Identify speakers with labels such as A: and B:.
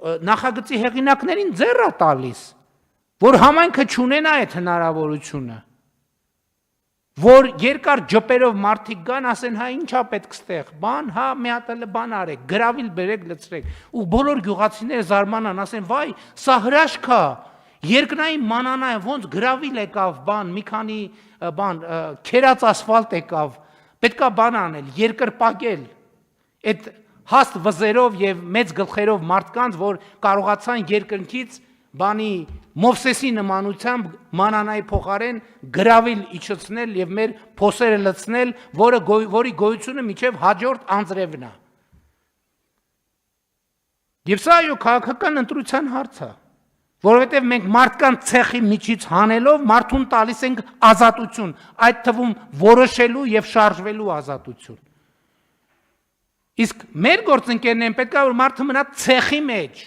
A: նախագծի հեղինակներին ձեռ է տալիս, որ համայնքը չունենա այդ հնարավորությունը, որ երկար ջպերով մարդիկ գան, ասեն, հա ինչա պետք ստեղ, բան, հա մի հատ էլ բան արեք, գրավիլ բերեք, լցրեք, ու բոլոր գյուղացիները զարմանան, ասեն, վայ, սա հրաշք է, երկնային մանանա է, ոնց գրավիլ եկավ, բան, մի քանի բան, քերած ասֆալտ եկավ, պետքա բան անել, երկրպագել, այդ հաստ վզերով եւ մեծ գլխերով մարդկանց, որ կարողացան երկնքից բանի Մովսեսի նմանությամբ մանանայի փոխարեն գրավիլ իջեցնել եւ մեր փոսերը լցնել, որի գոյությունը միջև հաջորդ անձրևն է։ Եվ սա այո քաղաքական ընտրության հարց է, որովհետեւ մենք մարդկանց ցեխի միջից հանելով մարդուն տալիս ենք ազատություն, այդ թվում որոշելու եւ շարժվելու ազատություն։ Իսկ մեր գործընկերներն պետք է որ մարդը մնա ցեխի մեջ,